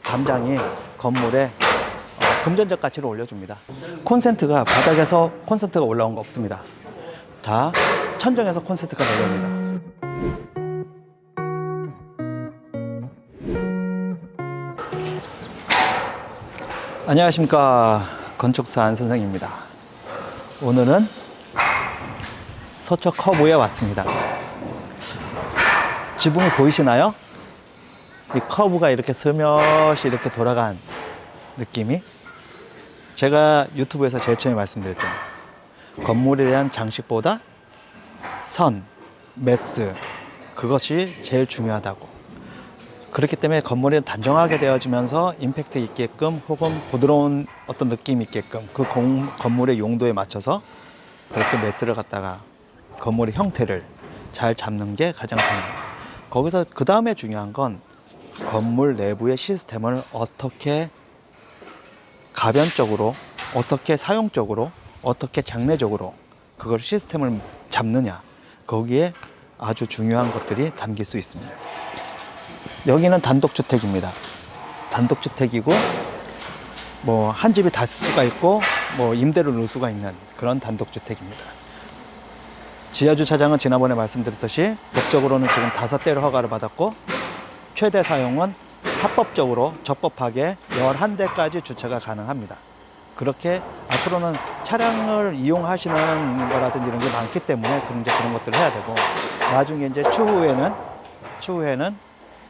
담장이 건물에 금전적 가치를 올려줍니다. 콘센트가 바닥에서 콘센트가 올라온 거 없습니다. 다 천정에서 콘센트가 내려옵니다. 안녕하십니까, 건축사 안 선생입니다. 오늘은 서초 커브에 왔습니다. 지붕이 보이시나요? 이 커브가 이렇게 스며시 이렇게 돌아간 느낌이, 제가 유튜브에서 제일 처음에 말씀드렸던 건물에 대한 장식보다 선, 메스, 그것이 제일 중요하다고. 그렇기 때문에 건물이 단정하게 되어지면서 임팩트 있게끔 혹은 부드러운 어떤 느낌이 있게끔 그 건물의 용도에 맞춰서 그렇게 메스를 갖다가 건물의 형태를 잘 잡는 게 가장 중요합니다. 거기서 그 다음에 중요한 건 건물 내부의 시스템을 어떻게 가변적으로, 어떻게 사용적으로, 어떻게 장래적으로 그걸 시스템을 잡느냐, 거기에 아주 중요한 것들이 담길 수 있습니다. 여기는 단독주택입니다. 단독주택이고 뭐 한 집이 다 쓸 수가 있고 뭐 임대로 넣을 수가 있는 그런 단독주택입니다. 지하주차장은 지난번에 말씀드렸듯이 법적으로는 지금 5대로 허가를 받았고 최대 사용은 합법적으로 적법하게 11대까지 주차가 가능합니다. 그렇게 앞으로는 차량을 이용하시는 거라든지 이런 게 많기 때문에 그런 것들을 해야 되고, 나중에 이제 추후에는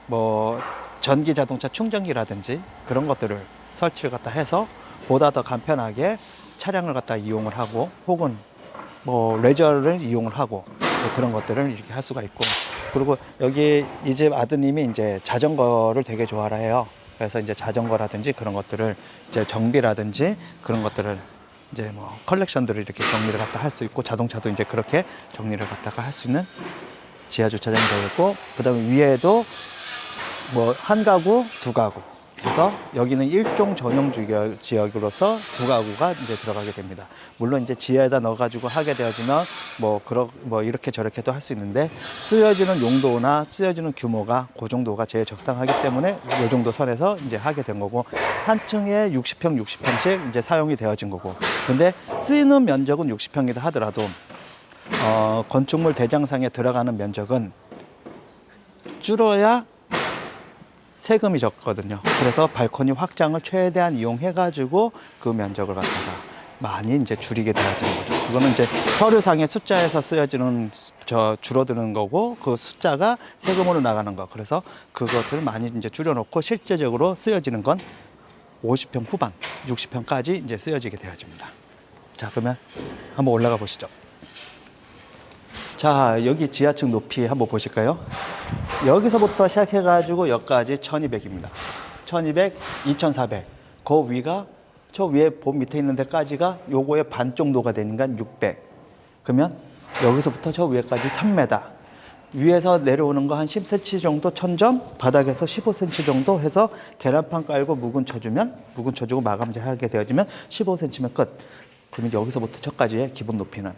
뭐 전기 자동차 충전기라든지 그런 것들을 설치를 갖다 해서 보다 더 간편하게 차량을 갖다 이용을 하고, 혹은 뭐 레저를 이용을 하고 그런 것들을 이렇게 할 수가 있고, 그리고 여기 이 집 아드님이 이제 자전거를 되게 좋아라 해요. 그래서 이제 자전거라든지 그런 것들을 이제 정비라든지 그런 것들을 이제 뭐 컬렉션들을 이렇게 정리를 갖다 할 수 있고, 자동차도 이제 그렇게 정리를 갖다가 할 수 있는 지하 주차장이 되겠고, 그다음에 위에도 뭐 한 가구, 두 가구. 그래서 여기는 일종 전용 지역으로서 두 가구가 이제 들어가게 됩니다. 물론 이제 지하에다 넣어가지고 하게 되어지면 뭐 이렇게 저렇게도 할 수 있는데, 쓰여지는 용도나 쓰여지는 규모가 그 정도가 제일 적당하기 때문에 이 정도 선에서 이제 하게 된 거고, 한 층에 60평씩 이제 사용이 되어진 거고, 근데 쓰이는 면적은 60평이다 하더라도 건축물 대장상에 들어가는 면적은 줄어야 세금이 적거든요. 그래서 발코니 확장을 최대한 이용해가지고 그 면적을 갖다가 많이 이제 줄이게 되어지는 거죠. 그거는 이제 서류상의 숫자에서 쓰여지는 줄어드는 거고, 그 숫자가 세금으로 나가는 거. 그래서 그것을 많이 이제 줄여놓고 실제적으로 쓰여지는 건 50평 후반, 60평까지 이제 쓰여지게 되어집니다. 자, 그러면 한번 올라가 보시죠. 자, 여기 지하층 높이 한번 보실까요? 여기서부터 시작해가지고 여기까지 1200입니다. 1200, 2400. 그 위가, 저 위에 밑에 있는 데까지가 요거의 반 정도가 되니까 600. 그러면 여기서부터 저 위에까지 3m. 위에서 내려오는 거 한 10cm 정도 천정, 바닥에서 15cm 정도 해서 계란판 깔고 묵은 쳐주고 마감재 하게 되어지면 15cm면 끝. 그러면 여기서부터 저까지의 기본 높이는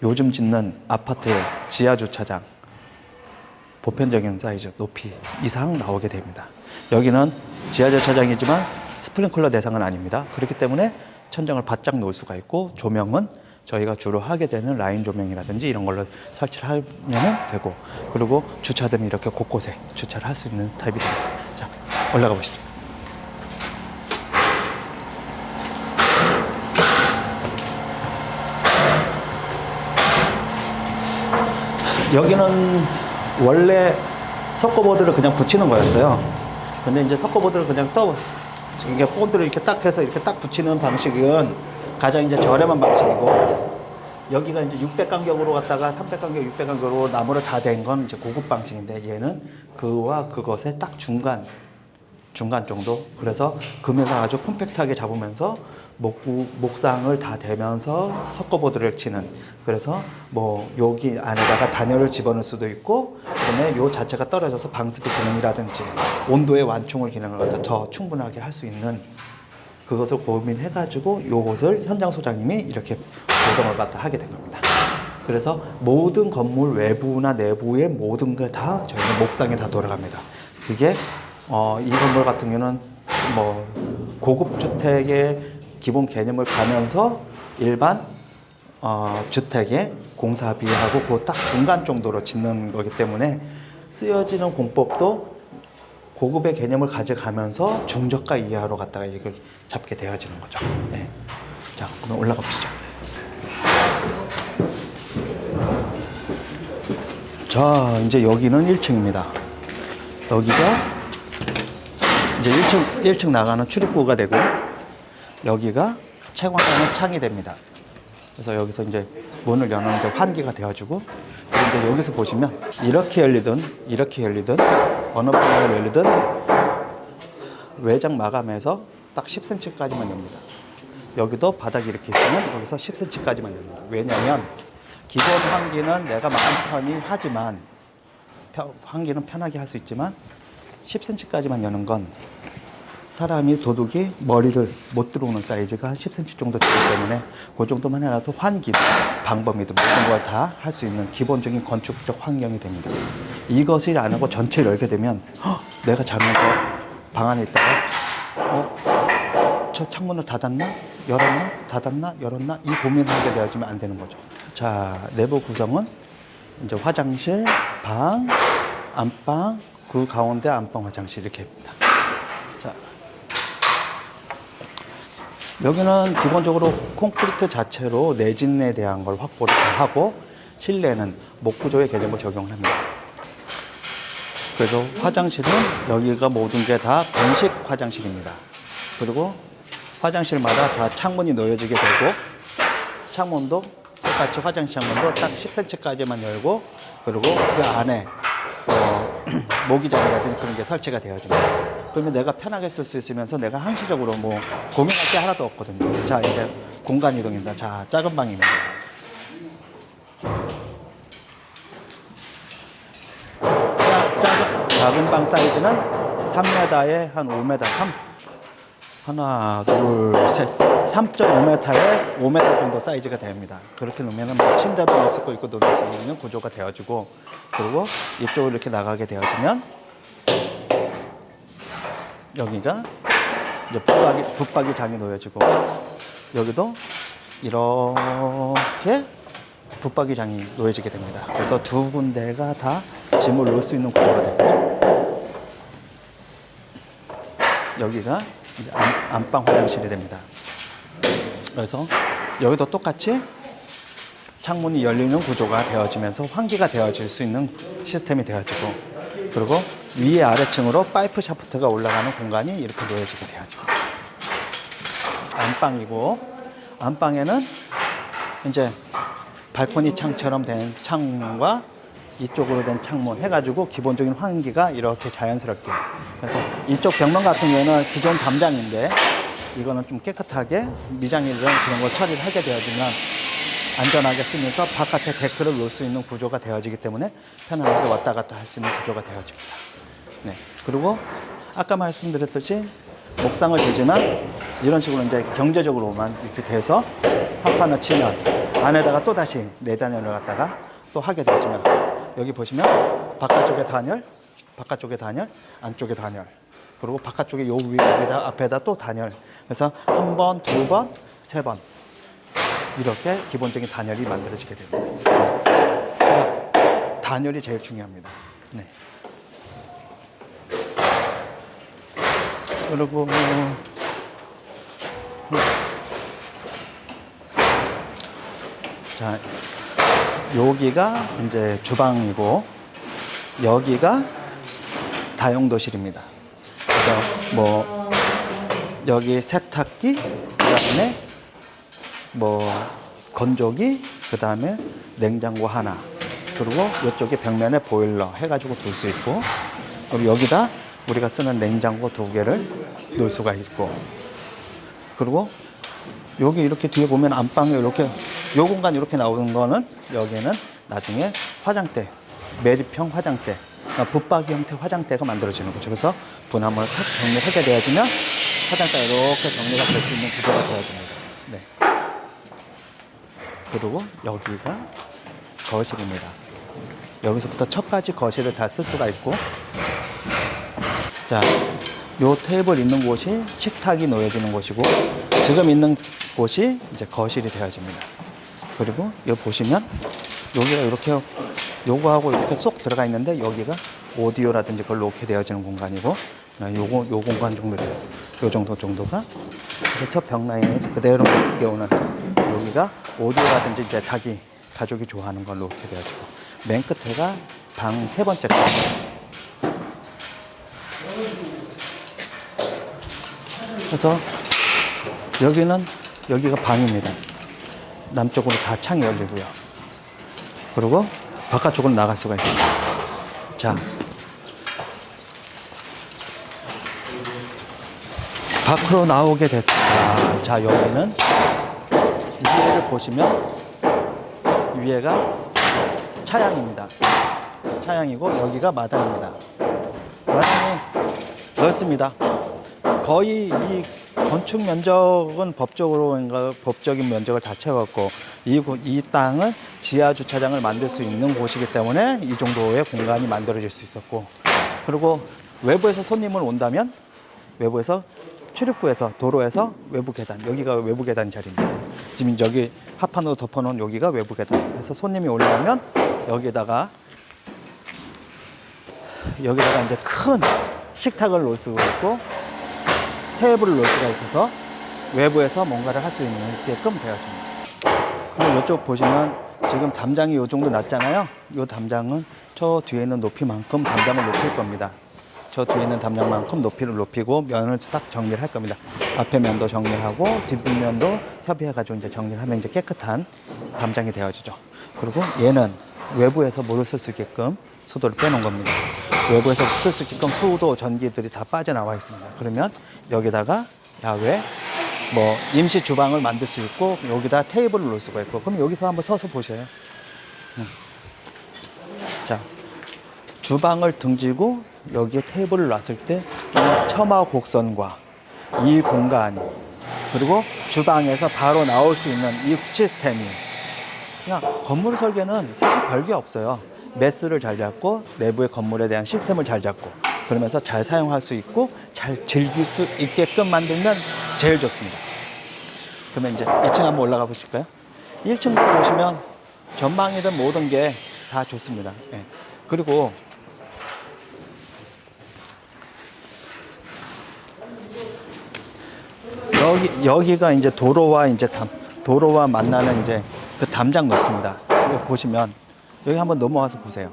요즘 짓는 아파트의 지하 주차장 보편적인 사이즈 높이 이상 나오게 됩니다. 여기는 지하 주차장이지만 스프링클러 대상은 아닙니다. 그렇기 때문에 천정을 바짝 놓을 수가 있고, 조명은 저희가 주로 하게 되는 라인 조명이라든지 이런 걸로 설치를 하면 되고, 그리고 주차등이 이렇게 곳곳에 주차를 할 수 있는 타입이 됩니다. 자, 올라가 보시죠. 여기는 원래 석고보드를 그냥 붙이는 거였어요. 근데 이제 석고보드를 그냥 이게 코드를 이렇게 딱 해서 이렇게 딱 붙이는 방식은 가장 이제 저렴한 방식이고, 여기가 이제 600 간격으로 갔다가 300 간격, 600 간격으로 나무를 다 댄 건 이제 고급 방식인데, 얘는 그와 그것의 딱 중간 정도. 그래서 금액을 아주 컴팩트하게 잡으면서 목상을 다 대면서 석고보드를 치는, 그래서 뭐 여기 안에다가 단열을 집어넣을 수도 있고, 그다음에 요 자체가 떨어져서 방수기 기능이라든지 온도의 완충을 기능을 갖다 더 충분하게 할 수 있는, 그것을 고민해가지고 요것을 현장 소장님이 이렇게 조성을 갖다 하게 된 겁니다. 그래서 모든 건물 외부나 내부의 모든 게 다 저희는 목상에 다 돌아갑니다. 그게 이 건물 같은 경우는 뭐 고급 주택의 기본 개념을 가면서 일반 주택의 공사비하고 그 딱 중간 정도로 짓는 거기 때문에 쓰여지는 공법도 고급의 개념을 가져가면서 중저가 이하로 갖다가 이걸 잡게 되어지는 거죠. 네. 자, 그럼 올라가 보시죠. 자, 이제 여기는 1층입니다. 여기가 이제 1층 나가는 출입구가 되고, 여기가 채광하는 창이 됩니다. 그래서 여기서 이제 문을 여는 환기가 되어지고, 그런데 여기서 보시면 이렇게 열리든 어느 방향으로 열리든 외장 마감에서 딱 10cm까지만 엽니다. 여기도 바닥이 이렇게 있으면 여기서 10cm까지만 엽니다. 왜냐하면 기본 환기는 내가 마음 편히 하지만 환기는 편하게 할 수 있지만 10cm까지만 여는 건 사람이 도둑이 머리를 못 들어오는 사이즈가 한 10cm 정도 되기 때문에 그 정도만 해놔도 환기 방법이든 모든 걸 다 할 수 있는 기본적인 건축적 환경이 됩니다. 이것을 안 하고 전체를 열게 되면 내가 자면서 방 안에 있다가 저 창문을 닫았나? 열었나? 닫았나? 열었나? 이 고민을 하게 되어지면 안 되는 거죠. 자, 내부 구성은 이제 화장실, 방, 안방, 그 가운데 안방 화장실 이렇게입니다. 자, 여기는 기본적으로 콘크리트 자체로 내진에 대한 걸 확보를 하고 실내는 목구조의 개념을 적용을 합니다. 그래서 화장실은 여기가 모든 게 다 ben식 화장실입니다. 그리고 화장실마다 다 창문이 놓여지게 되고 창문도 똑같이 화장실 창문도 딱 10cm까지만 열고 그리고 그 안에 모기장이라든지 그런 게 설치가 되어집니다. 그러면 내가 편하게 쓸 수 있으면서 내가 항시적으로 뭐 고민할 게 하나도 없거든요. 자, 이제 공간 이동입니다. 자, 작은 방입니다. 작은 방 사이즈는 3m에 한 5m, 하나, 둘, 셋, 3.5m에 5m 정도 사이즈가 됩니다. 그렇게 놓으면 뭐 침대도 넣을 수 있고 놓을 수 있는 구조가 되어지고, 그리고 이쪽으로 이렇게 나가게 되어지면 여기가 이제 붙박이 장이 놓여지고, 여기도 이렇게 붙박이 장이 놓여지게 됩니다. 그래서 두 군데가 다 짐을 놓을 수 있는 구조가 되고, 여기가 이제 안방 화장실이 됩니다. 그래서 여기도 똑같이 창문이 열리는 구조가 되어지면서 환기가 되어질 수 있는 시스템이 되어지고, 그리고 위에 아래층으로 파이프 샤프트가 올라가는 공간이 이렇게 놓여지게 되어집니다. 안방이고, 안방에는 이제 발코니 창처럼 된 창문과 이쪽으로 된 창문 해가지고 기본적인 환기가 이렇게 자연스럽게. 그래서 이쪽 벽면 같은 경우는 기존 담장인데 이거는 좀 깨끗하게 미장이든 그런 걸 처리를 하게 되어지면 안전하게 쓰면서 바깥에 데크를 놓을 수 있는 구조가 되어지기 때문에 편안하게 왔다 갔다 할 수 있는 구조가 되어집니다. 네. 그리고 아까 말씀드렸듯이 목상을 대지만 이런 식으로 이제 경제적으로만 이렇게 돼서 합판을 치면 안에다가 또 다시 내단열을 갖다가 또 하게 되지만 여기 보시면 바깥쪽에 단열, 안쪽에 단열, 그리고 바깥쪽에 요 위에다 앞에다 또 단열. 그래서 한 번, 두 번, 세 번 이렇게 기본적인 단열이 만들어지게 됩니다. 그러니까 단열이 제일 중요합니다. 네. 그리고 자, 여기가 이제 주방이고 여기가 다용도실입니다. 그래서 뭐 여기 세탁기, 그다음에 뭐 건조기, 그다음에 냉장고 하나, 그리고 이쪽에 벽면에 보일러 해가지고 둘 수 있고, 그리고 여기다 우리가 쓰는 냉장고 2개를 놓을 수가 있고, 그리고 여기 이렇게 뒤에 보면 안방에 이렇게 요 공간 이렇게 나오는 거는 여기는 나중에 화장대, 매립형 화장대, 붙박이 형태 화장대가 만들어지는 거죠. 그래서 분화물을 탁 정리하게 되어지면 화장대가 이렇게 정리가 될 수 있는 구조가 되어집니다. 네. 그리고 여기가 거실입니다. 여기서부터 첫 가지 거실을 다 쓸 수가 있고, 자, 요 테이블 있는 곳이 식탁이 놓여지는 곳이고, 지금 있는 곳이 이제 거실이 되어집니다. 그리고 여기 보시면 여기가 이렇게 요거하고 이렇게 쏙 들어가 있는데, 여기가 오디오라든지 그걸 놓게 되어지는 공간이고, 요 공간 정도 돼요. 요 정도가. 그래서 저 벽 라인에서 그대로 오는 여기가 오디오라든지 이제 자기 가족이 좋아하는 걸 놓게 되어지고, 맨 끝에가 방 3번째 거. 그래서 여기가 방입니다. 남쪽으로 다 창이 열리고요. 그리고 바깥쪽으로 나갈 수가 있습니다. 자, 밖으로 나오게 됐습니다. 자, 여기는 위에를 보시면 위에가 차양입니다. 차양이고 여기가 마당입니다. 마당이 넓습니다. 거의 이 건축 면적은 법적인 면적을 다 채웠고, 이 땅은 지하 주차장을 만들 수 있는 곳이기 때문에 이 정도의 공간이 만들어질 수 있었고, 그리고 외부에서 손님을 온다면 외부에서 출입구에서 도로에서 외부 계단, 여기가 외부 계단 자리입니다. 지금 여기 합판으로 덮어놓은 여기가 외부 계단. 그래서 손님이 올라오면 여기다가 이제 큰 식탁을 놓을 수가 있고 테이블을 놓을 수가 있어서 외부에서 뭔가를 할 수 있게끔 되었습니다. 그리고 이쪽 보시면 지금 담장이 이 정도 낮잖아요. 이 담장은 저 뒤에 있는 높이만큼 담장을 높일 겁니다. 저 뒤에 있는 담장만큼 높이를 높이고 면을 싹 정리를 할 겁니다. 앞에 면도 정리하고 뒷면도 협의해가지고 이제 정리를 하면 이제 깨끗한 담장이 되어지죠. 그리고 얘는 외부에서 물을 쓸 수 있게끔 수도를 빼놓은 겁니다. 외부에서 쓸 수 있게끔 수도 전기들이 다 빠져나와 있습니다. 그러면 여기다가 야외 뭐 임시 주방을 만들 수 있고, 여기다 테이블을 놓을 수가 있고, 그럼 여기서 한번 서서 보셔요. 자, 주방을 등지고 여기에 테이블을 놨을 때 처마 곡선과 이 공간이, 그리고 주방에서 바로 나올 수 있는 이 시스템이, 그냥 건물 설계는 사실 별게 없어요. 매스를 잘 잡고 내부의 건물에 대한 시스템을 잘 잡고, 그러면서 잘 사용할 수 있고 잘 즐길 수 있게끔 만들면 제일 좋습니다. 그러면 이제 2층 한번 올라가 보실까요? 1층 보시면 전망이든 모든 게 다 좋습니다. 예. 그리고 여기가 이제 도로와 만나는 이제 그 담장 높이입니다. 여기 보시면 여기 한번 넘어와서 보세요.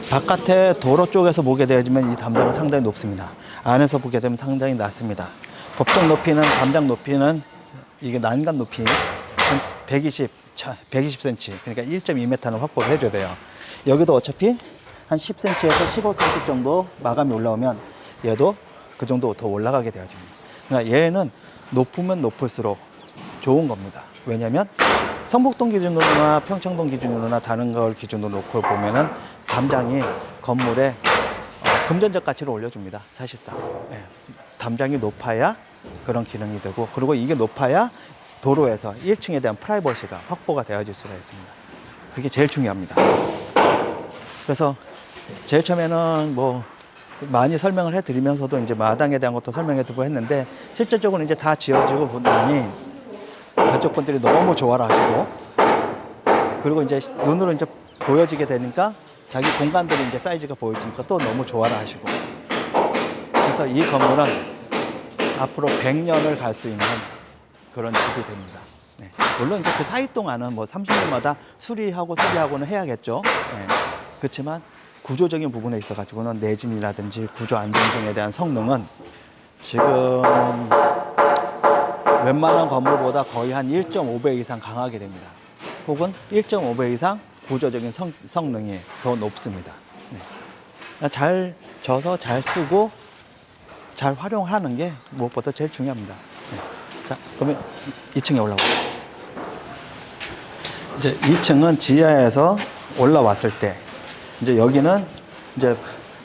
바깥에 도로 쪽에서 보게 되면 이 담장은 상당히 높습니다. 안에서 보게 되면 상당히 낮습니다. 법정 높이는, 담장 높이는 이게 난간 높이 한 120cm, 그러니까 1.2m는 확보를 해줘야 돼요. 여기도 어차피 한 10cm에서 15cm 정도 마감이 올라오면 얘도 그 정도 더 올라가게 되어집니다. 그러니까 얘는 높으면 높을수록 좋은 겁니다. 왜냐하면 성북동 기준으로나 평창동 기준으로나 다른 걸 기준으로 놓고 보면은 담장이 건물에 금전적 가치를 올려줍니다. 사실상. 예. 담장이 높아야 그런 기능이 되고, 그리고 이게 높아야 도로에서 1층에 대한 프라이버시가 확보가 되어질 수가 있습니다. 그게 제일 중요합니다. 그래서 제일 처음에는 뭐 많이 설명을 해드리면서도 이제 마당에 대한 것도 설명해드리고 했는데, 실질적으로 이제 다 지어지고 보니 가족분들이 너무 좋아라 하시고, 그리고 이제 눈으로 이제 보여지게 되니까 자기 공간들이 이제 사이즈가 보여지니까 또 너무 좋아라 하시고, 그래서 이 건물은 앞으로 100년을 갈 수 있는 그런 집이 됩니다. 네. 물론 이제 그 사이 동안은 뭐 30년마다 수리하고는 해야겠죠. 네. 그렇지만 구조적인 부분에 있어 가지고는 내진이라든지 구조 안정성에 대한 성능은 지금 웬만한 건물보다 거의 한 1.5배 이상 강하게 됩니다. 혹은 1.5배 이상 구조적인 성능이 더 높습니다. 네. 잘 져서 잘 쓰고 잘 활용하는 게 무엇보다 제일 중요합니다. 네. 자, 그러면 2층에 올라오죠. 이제 2층은 지하에서 올라왔을 때, 이제 여기는 이제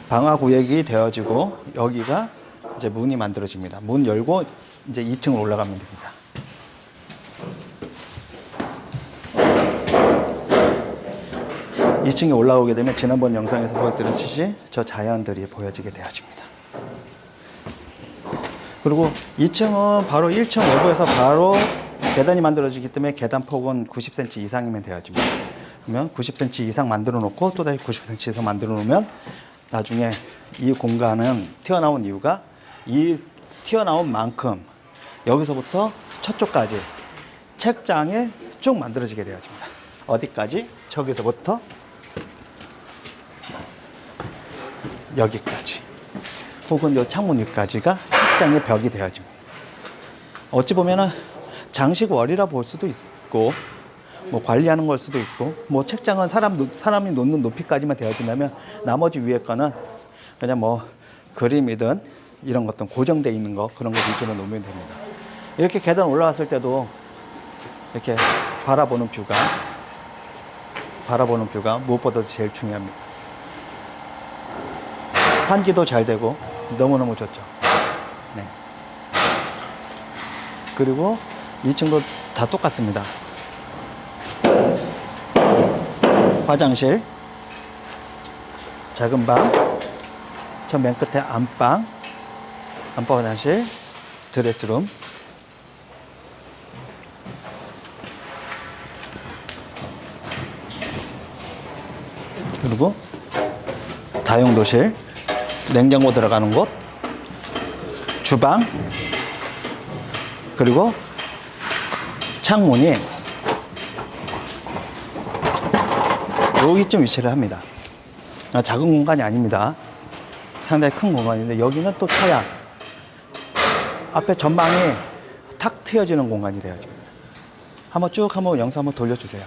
방화구역이 되어지고, 여기가 이제 문이 만들어집니다. 문 열고 이제 2층으로 올라가면 됩니다. 2층에 올라오게 되면 지난번 영상에서 보여드렸듯이 저 자연들이 보여지게 되어집니다. 그리고 2층은 바로 1층 외부에서 바로 계단이 만들어지기 때문에 계단 폭은 90cm 이상이면 되어집니다. 그러면 90cm 이상 만들어 놓고 또 다시 90cm 이상 만들어 놓으면 나중에 이 공간은 튀어나온 이유가 이 튀어나온 만큼 여기서부터 저쪽까지 책장에 쭉 만들어지게 되어집니다. 어디까지? 저기서부터 여기까지 혹은 이 창문 위까지가 책장의 벽이 되어집니다. 어찌 보면은 장식월이라 볼 수도 있고 뭐 관리하는 걸 수도 있고 뭐 책장은 사람이 놓는 높이까지만 되어진다면 나머지 위에 거는 그냥 뭐 그림이든 이런 것들 고정되어 있는 거 그런 거 위주로 놓으면 됩니다. 이렇게 계단 올라왔을 때도 이렇게 바라보는 뷰가 무엇보다도 제일 중요합니다. 환기도 잘 되고 너무너무 좋죠. 네. 그리고 2층도 다 똑같습니다. 화장실, 작은 방, 저 맨 끝에 안방 화장실, 드레스룸, 그리고 다용도실, 냉장고 들어가는 곳, 주방, 그리고 창문이 여기쯤 위치를 합니다. 작은 공간이 아닙니다. 상당히 큰 공간인데 여기는 또 차야. 앞에 전망이 탁 트여지는 공간이 돼요. 지금. 한번 쭉 한번 영상 한번 돌려주세요.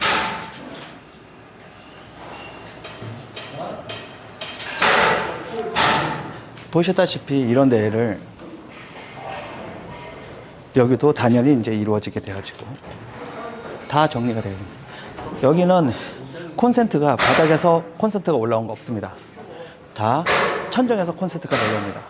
보시다시피 이런 데를 여기도 단열이 이제 이루어지게 되어지고 다 정리가 되어 있습니다. 여기는 콘센트가 바닥에서 콘센트가 올라온 거 없습니다. 다 천정에서 콘센트가 내려옵니다.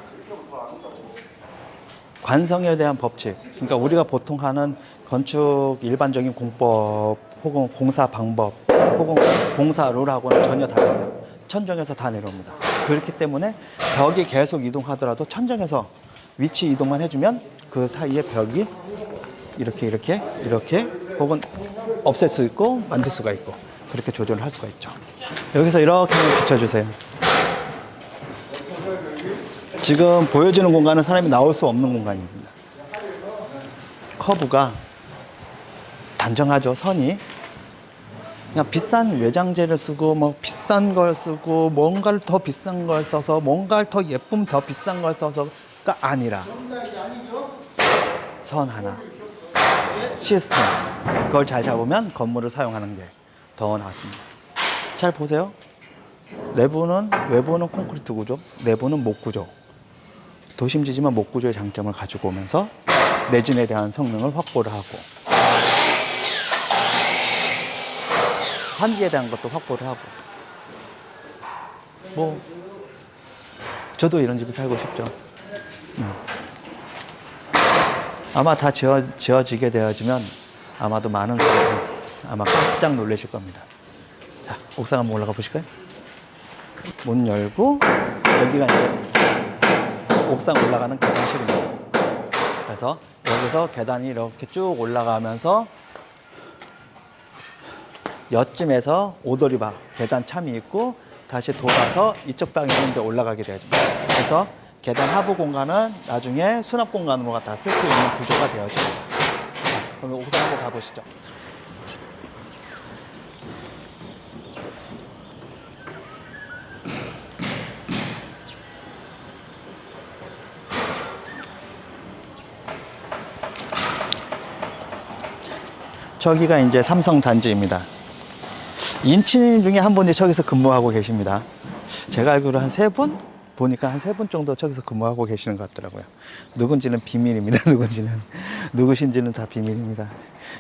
관성에 대한 법칙, 그러니까 우리가 보통 하는 건축 일반적인 공법 혹은 공사 방법 혹은 공사 룰하고는 전혀 다릅니다. 천정에서 다 내려옵니다. 그렇기 때문에 벽이 계속 이동하더라도 천정에서 위치 이동만 해주면 그 사이에 벽이 이렇게 혹은 없앨 수 있고 만들 수가 있고 그렇게 조절을 할 수가 있죠. 여기서 이렇게 비춰주세요. 지금 보여지는 공간은 사람이 나올 수 없는 공간입니다. 커브가 단정하죠. 선이 그냥 비싼 외장재를 쓰고 뭐 비싼 걸 쓰고 뭔가를 더 비싼 걸 써서 뭔가를 더 예쁨 더 비싼 걸 써서가 아니라 선 하나 시스템 그걸 잘 잡으면 건물을 사용하는 게 더 낫습니다. 잘 보세요. 외부는 콘크리트 구조, 내부는 목 구조. 도심지지만 목 구조의 장점을 가지고 오면서 내진에 대한 성능을 확보를 하고 환기에 대한 것도 확보를 하고 뭐 저도 이런 집에 살고 싶죠. 아마 다 지어지게 되어지면 아마도 많은 분들이 아마 깜짝 놀라실 겁니다. 자, 옥상 한번 올라가 보실까요? 문 열고 여기가 이제 옥상 올라가는 계단실입니다. 그래서 여기서 계단이 이렇게 쭉 올라가면서 여쯤에서 오도리바 계단 참이 있고 다시 돌아서 이쪽 방향으로 이제 올라가게 되어집니다. 그래서 계단 하부 공간은 나중에 수납 공간으로 갖다 쓸 수 있는 구조가 되어집니다. 자, 그럼 옥상 한번 가보시죠. 저기가 이제 삼성 단지입니다. 인치님 중에 한 분이 저기서 근무하고 계십니다. 제가 알기로 한 3분? 보니까 한 3분 정도 저기서 근무하고 계시는 것 같더라고요. 누군지는 비밀입니다. 누구신지는 다 비밀입니다.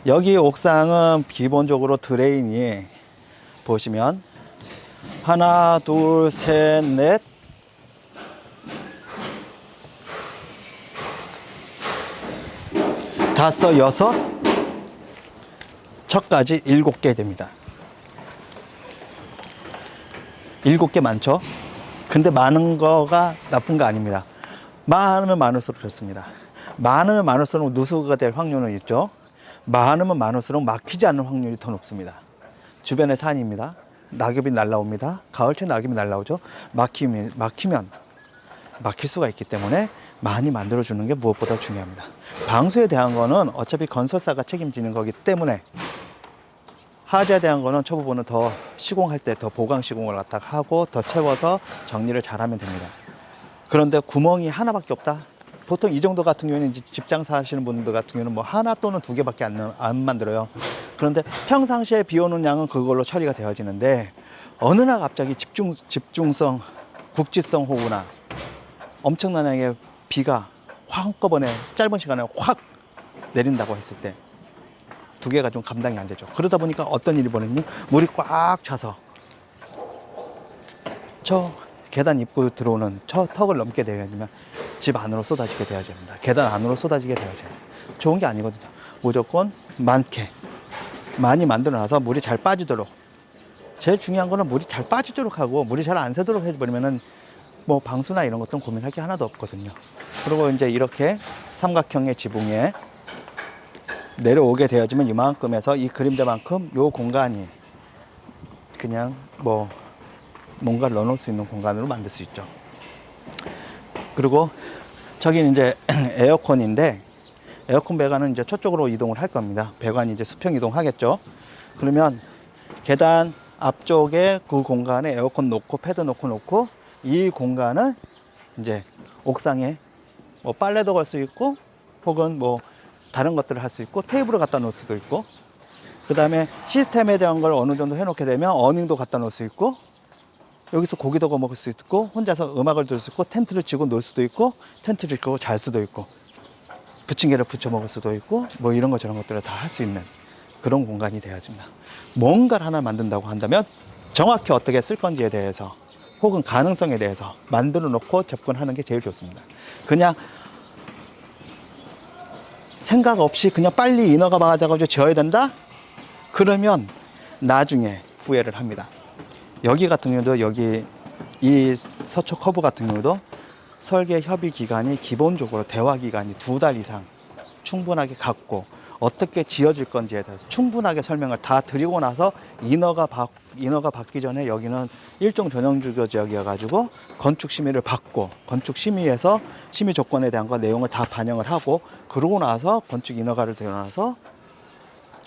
여기 옥상은 기본적으로 드레인이 보시면 하나, 둘, 셋, 넷, 다섯, 여섯, 척까지 7개 됩니다. 7개 많죠? 근데 많은 거가 나쁜 거 아닙니다. 많으면 많을수록 좋습니다. 많으면 많을수록 누수가 될 확률은 있죠. 많으면 많을수록 막히지 않는 확률이 더 높습니다. 주변에 산입니다. 낙엽이 날라옵니다. 가을철 낙엽이 날라오죠. 막히면 막힐 수가 있기 때문에 많이 만들어주는 게 무엇보다 중요합니다. 방수에 대한 거는 어차피 건설사가 책임지는 거기 때문에, 하자에 대한 거는 초보부는 더 시공할 때 더 보강 시공을 갖다 하고 더 채워서 정리를 잘하면 됩니다. 그런데 구멍이 하나밖에 없다. 보통 이 정도 같은 경우에는 이제 집장사 하시는 분들 같은 경우는 뭐 하나 또는 2개밖에 안 만들어요. 그런데 평상시에 비 오는 양은 그걸로 처리가 되어지는데, 어느 날 갑자기 집중성, 국지성 호우나 엄청나게 비가 한꺼번에 짧은 시간에 확 내린다고 했을 때 2개가 좀 감당이 안 되죠. 그러다 보니까 어떤 일이 벌어지니, 물이 꽉 차서 저 계단 입구 들어오는 저 턱을 넘게 되어지면 집 안으로 쏟아지게 되어야 됩니다. 계단 안으로 쏟아지게 되어야 됩니다. 좋은 게 아니거든요. 무조건 많이 만들어놔서 물이 잘 빠지도록, 제일 중요한 거는 물이 잘 빠지도록 하고 물이 잘 안 새도록 해버리면은 뭐 방수나 이런 것들은 고민할 게 하나도 없거든요. 그리고 이제 이렇게 삼각형의 지붕에 내려오게 되어지면 이만큼에서 이 그림대만큼 요 공간이 그냥 뭐 뭔가를 넣어놓을 수 있는 공간으로 만들 수 있죠. 그리고 저기는 이제 에어컨인데, 에어컨 배관은 이제 저쪽으로 이동을 할 겁니다. 배관이 이제 수평 이동하겠죠. 그러면 계단 앞쪽에 그 공간에 에어컨 놓고 패드 놓고 이 공간은 이제 옥상에 뭐 빨래도 걸 수 있고, 혹은 뭐 다른 것들을 할 수 있고, 테이블을 갖다 놓을 수도 있고, 그 다음에 시스템에 대한 걸 어느 정도 해놓게 되면 어닝도 갖다 놓을 수 있고, 여기서 고기도 구워 먹을 수 있고, 혼자서 음악을 들을 수 있고, 텐트를 치고 놀 수도 있고, 텐트를 치고 잘 수도 있고, 부침개를 부쳐 먹을 수도 있고, 뭐 이런 것 저런 것들을 다 할 수 있는 그런 공간이 되어집니다. 뭔가를 하나 만든다고 한다면 정확히 어떻게 쓸 건지에 대해서, 혹은 가능성에 대해서 만들어 놓고 접근하는 게 제일 좋습니다. 그냥 생각 없이 그냥 빨리 인허가 받아가지고 지어야 된다? 그러면 나중에 후회를 합니다. 여기 같은 경우도, 여기 이 서초 커브 같은 경우도 설계 협의 기간이 기본적으로 대화 기간이 2달 이상 충분하게 갖고, 어떻게 지어질 건지에 대해서 충분하게 설명을 다 드리고 나서 인허가 받기 전에, 여기는 일종 전용주거 지역이어가지고 건축 심의를 받고, 건축 심의에서 심의 조건에 대한 거 내용을 다 반영을 하고, 그러고 나서 건축 인허가를 들여놔서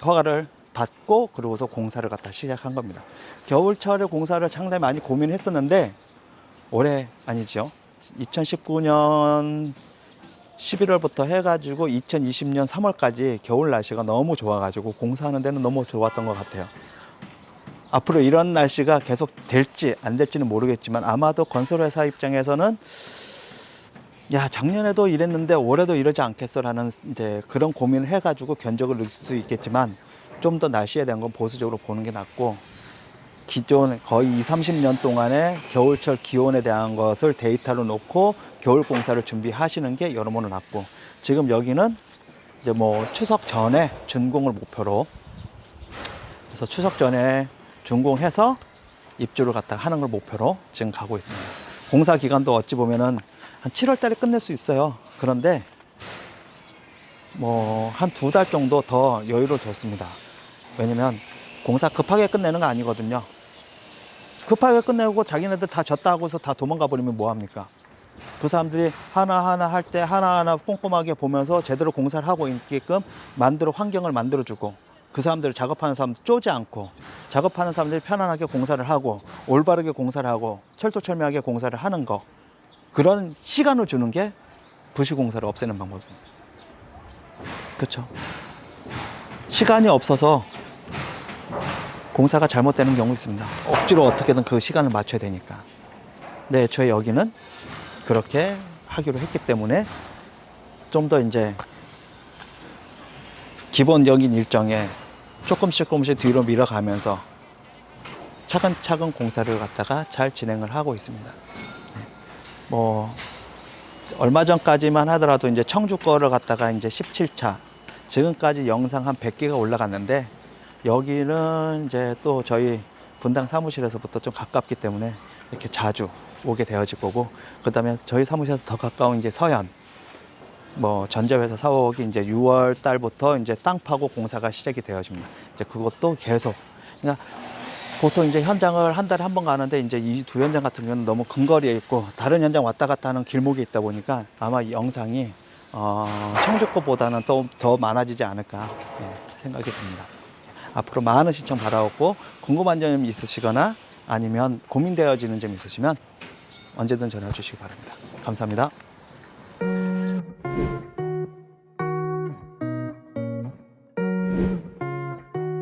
허가를 받고, 그러고서 공사를 갖다 시작한 겁니다. 겨울철에 공사를 상당히 많이 고민했었는데, 올해 아니죠. 2019년 11월부터 해가지고 2020년 3월까지 겨울 날씨가 너무 좋아가지고 공사하는 데는 너무 좋았던 것 같아요. 앞으로 이런 날씨가 계속 될지 안 될지는 모르겠지만, 아마도 건설회사 입장에서는 야, 작년에도 이랬는데 올해도 이러지 않겠어라는 이제 그런 고민을 해가지고 견적을 넣을 수 있겠지만, 좀 더 날씨에 대한 건 보수적으로 보는 게 낫고, 기존 거의 20, 30년 동안의 겨울철 기온에 대한 것을 데이터로 놓고 겨울 공사를 준비하시는 게 여러모로 낫고, 지금 여기는 이제 뭐 추석 전에 준공을 목표로 해서 추석 전에 준공해서 입주를 갖다 하는 걸 목표로 지금 가고 있습니다. 공사 기간도 어찌 보면은 한 7월 달에 끝낼 수 있어요. 그런데 뭐 한 2달 정도 더 여유를 뒀습니다. 왜냐면 공사 급하게 끝내는 거 아니거든요. 급하게 끝내고 자기네들 다 졌다 하고서 다 도망가 버리면 뭐합니까? 그 사람들이 하나하나 할 때 하나하나 꼼꼼하게 보면서 제대로 공사를 하고 있게끔 환경을 만들어주고, 그 사람들 작업하는 사람들 쪼지 않고, 작업하는 사람들이 편안하게 공사를 하고, 올바르게 공사를 하고, 철두철미하게 공사를 하는 거, 그런 시간을 주는 게 부실공사를 없애는 방법입니다. 그렇죠? 시간이 없어서 공사가 잘못되는 경우 있습니다. 억지로 어떻게든 그 시간을 맞춰야 되니까. 네, 저희 여기는 그렇게 하기로 했기 때문에 좀 더 이제 기본적인 일정에 조금씩 뒤로 밀어가면서 차근차근 공사를 갖다가 잘 진행을 하고 있습니다. 뭐 얼마 전까지만 하더라도 이제 청주 거를 갖다가 이제 17차, 지금까지 영상 한 100개가 올라갔는데, 여기는 이제 또 저희 분당 사무실에서부터 좀 가깝기 때문에 이렇게 자주 오게 되어질 거고, 그다음에 저희 사무실에서 더 가까운 이제 서현 뭐 전자회사 사옥이 이제 6월 달부터 이제 땅 파고 공사가 시작이 되어집니다. 이제 그것도 계속, 그러니까 보통 이제 현장을 한 달에 한 번 가는데 이제 이 두 현장 같은 경우는 너무 근거리에 있고 다른 현장 왔다 갔다 하는 길목에 있다 보니까 아마 이 영상이 청주 거보다는 또 더 많아지지 않을까 생각이 듭니다. 앞으로 많은 시청 바라옵고, 궁금한 점 있으시거나 아니면 고민되어지는 점 있으시면 언제든 전화 주시기 바랍니다. 감사합니다.